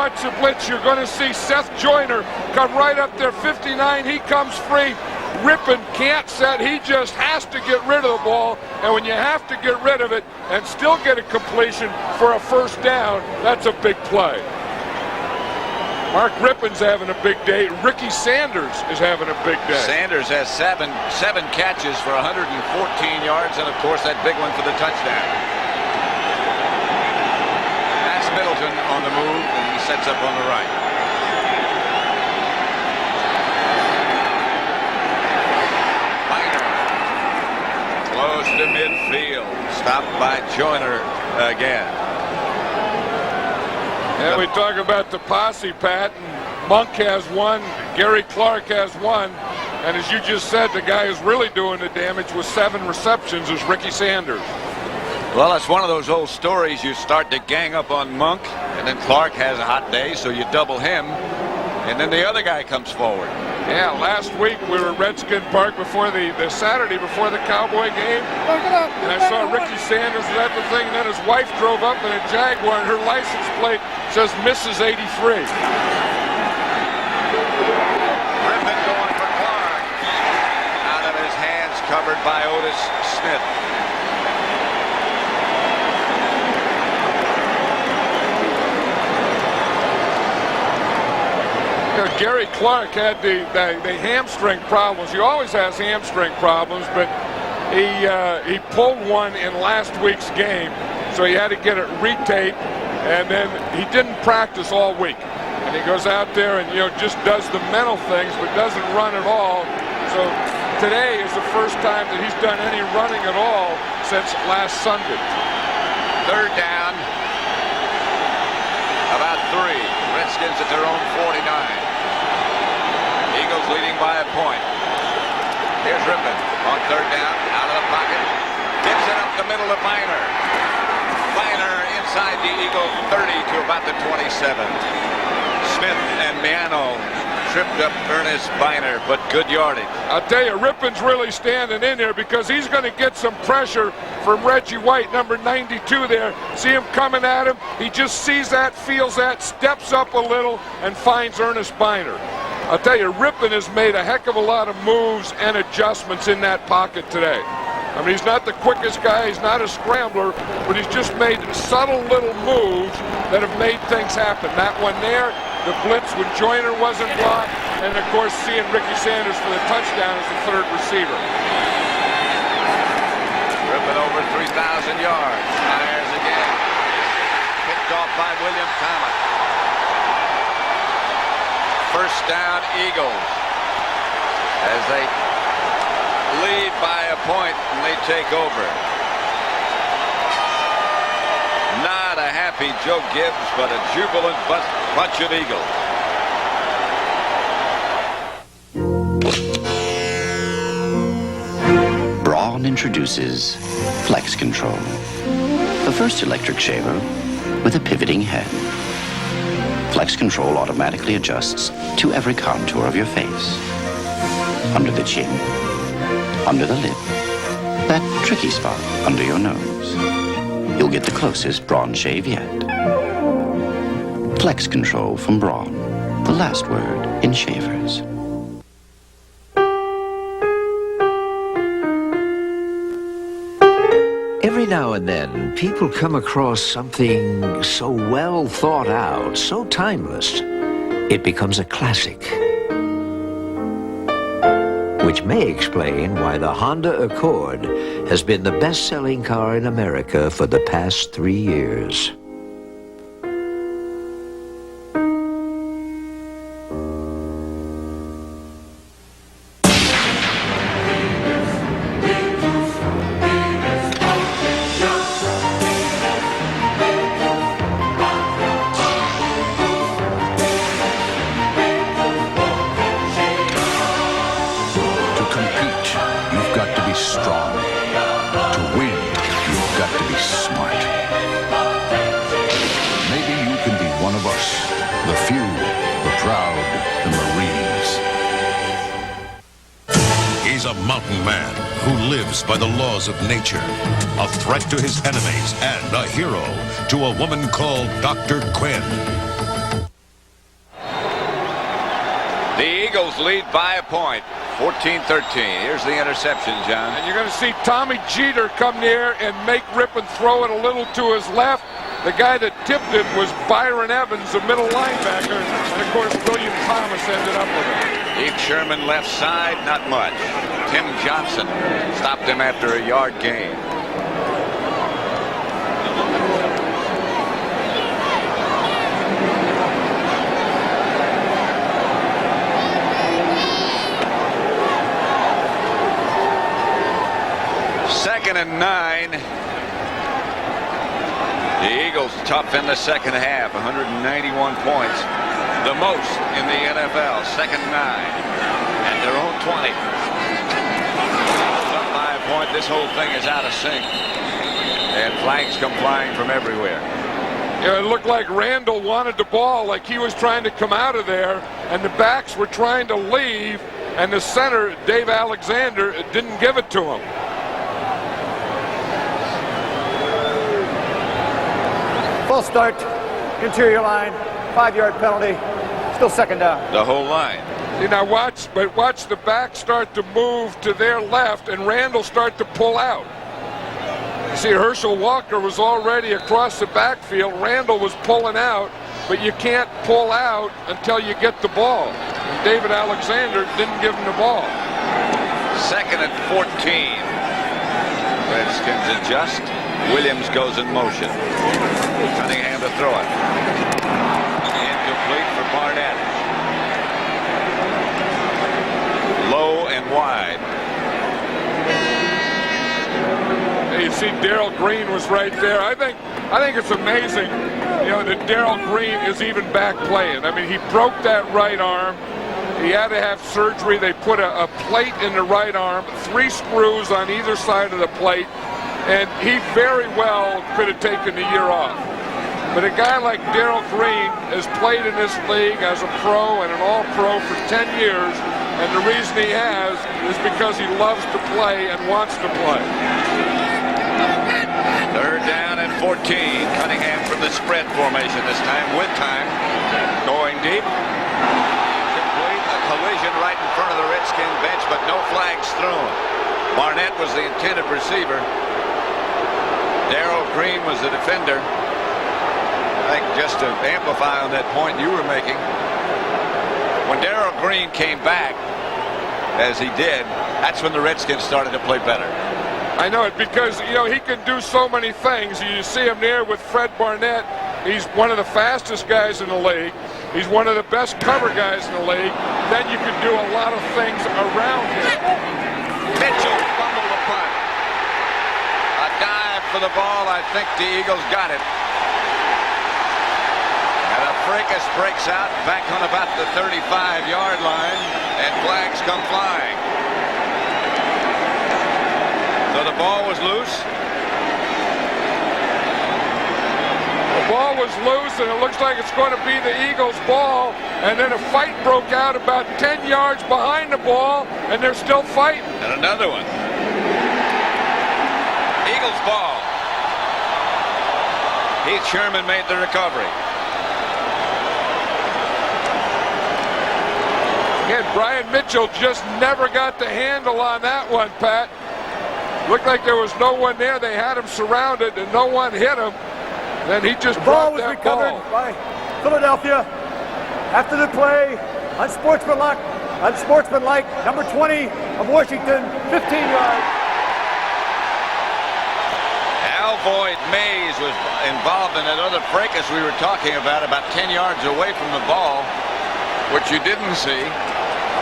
watch the blitz, you're going to see Seth Joyner come right up there, 59. He comes free. Rippon can't set. He just has to get rid of the ball. And when you have to get rid of it and still get a completion for a first down, that's a big play. Mark Rippon's having a big day. Ricky Sanders is having a big day. Sanders has seven catches for 114 yards, and of course that big one for the touchdown. That's Middleton on the move, and he sets up on the right. Close to midfield. Stopped by Joyner again. And we talk about the posse, Pat, and Monk has one, Gary Clark has one, and as you just said, the guy who's really doing the damage with 7 receptions is Ricky Sanders. Well, it's one of those old stories. You start to gang up on Monk, and then Clark has a hot day, so you double him, and then the other guy comes forward. Yeah, last week we were at Redskin Park before the Saturday before the Cowboy game. And I saw Ricky Sanders was at the thing, and then his wife drove up in a Jaguar, and her license plate says Mrs. 83. Griffin going for Clark. Out of his hands, covered by Otis Smith. Gary Clark had the hamstring problems. He always has hamstring problems, but he pulled one in last week's game, so he had to get it retaped, and then he didn't practice all week. And he goes out there and just does the mental things, but doesn't run at all. So today is the first time that he's done any running at all since last Sunday. Third down, about 3. Redskins at their own 49. Eagles leading by a point. Here's Rippon on third down, out of the pocket. Gives it up the middle to Biner. Biner inside the Eagle 30 to about the 27. Smith and Miano tripped up Ernest Biner, but good yardage. I'll tell you, Rippon's really standing in there because he's going to get some pressure from Reggie White, number 92 there. See him coming at him. He just sees that, feels that, steps up a little, and finds Ernest Biner. I'll tell you, Rippon has made a heck of a lot of moves and adjustments in that pocket today. I mean, he's not the quickest guy, he's not a scrambler, but he's just made subtle little moves that have made things happen. That one there, the blitz when Joyner wasn't blocked, and of course seeing Ricky Sanders for the touchdown as the third receiver. Rippon over 3,000 yards. Fires again. Picked off by William Thomas. First down, Eagles, as they lead by a point and they take over. Not a happy Joe Gibbs, but a jubilant bunch of Eagles. Braun introduces Flex Control, the first electric shaver with a pivoting head. Flex Control automatically adjusts to every contour of your face. Under the chin, under the lip, that tricky spot under your nose. You'll get the closest Braun shave yet. Flex Control from Braun, the last word in shavers. Every now and then, people come across something so well thought out, so timeless, it becomes a classic. Which may explain why the Honda Accord has been the best-selling car in America for the past 3 years. By the laws of nature, a threat to his enemies, and a hero to a woman called Dr. Quinn. Eagles lead by a point, 14-13. Here's the interception, John. And you're going to see Tommy Jeter come near and make Rippon throw it a little to his left. The guy that tipped it was Byron Evans, the middle linebacker. And, of course, William Thomas ended up with it. Ike Sherman left side, not much. Tim Johnson stopped him after a yard gain. Second and 9. The Eagles tough in the second half, 191 points, the most in the NFL. Second 9 at their own 20. Up by a point. This whole thing is out of sync, and flags come flying from everywhere. Yeah, it looked like Randall wanted the ball, like he was trying to come out of there, and the backs were trying to leave, and the center, Dave Alexander, didn't give it to him. False start, interior line, 5-yard penalty, still second down. The whole line. See, now watch the back start to move to their left and Randall start to pull out. You see, Herschel Walker was already across the backfield. Randall was pulling out, but you can't pull out until you get the ball. And David Alexander didn't give him the ball. Second and 14. Redskins adjust. Williams goes in motion. Cunningham to throw it. Incomplete for Barnett. Low and wide. You see Darrell Green was right there. I think it's amazing, you know, that Darrell Green is even back playing. I mean, he broke that right arm. He had to have surgery. They put a plate in the right arm, 3 screws on either side of the plate, and he very well could have taken the year off. But a guy like Darrell Green has played in this league as a pro and an all-pro for 10 years, and the reason he has is because he loves to play and wants to play. Third down and 14. Cunningham from the spread formation this time, with time. Going deep. Complete. A collision right in front of the Redskin bench, but no flags thrown. Barnett was the intended receiver. Darrell Green was the defender. I think just to amplify on that point you were making, when Darrell Green came back, as he did, that's when the Redskins started to play better. I know it because, you know, he can do so many things. You see him there with Fred Barnett. He's one of the fastest guys in the league. He's one of the best cover guys in the league. Then you can do a lot of things around him. Mitchell fumbled the punt. A dive for the ball. I think the Eagles got it. And a fracas breaks out back on about the 35-yard line, and flags come flying. So the ball was loose. The ball was loose, and it looks like it's going to be the Eagles' ball. And then a fight broke out about 10 yards behind the ball, and they're still fighting. And another one. Eagles ball. Heath Sherman made the recovery. Again, Brian Mitchell just never got the handle on that one, Pat. Looked like there was no one there. They had him surrounded, and no one hit him. Then he just dropped that ball. The ball was recovered by Philadelphia after the play. Unsportsmanlike, number 20 of Washington, 15 yards. Alvoid Mays was involved in that other fracas we were talking about 10 yards away from the ball, which you didn't see,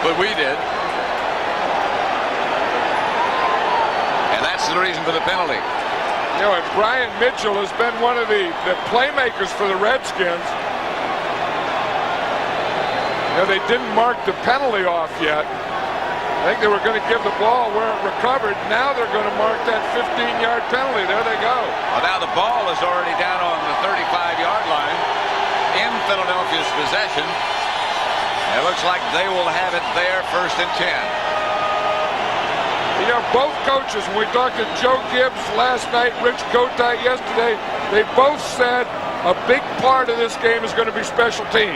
but we did. That's the reason for the penalty. You know, and Brian Mitchell has been one of the playmakers for the Redskins. You know, they didn't mark the penalty off yet. I think they were going to give the ball where it recovered. Now they're going to mark that 15-yard penalty. There they go. Well, now the ball is already down on the 35-yard line in Philadelphia's possession. It looks like they will have it there, 1st and 10. You know, both coaches, when we talked to Joe Gibbs last night, Rich Kotite yesterday, they both said a big part of this game is going to be special teams.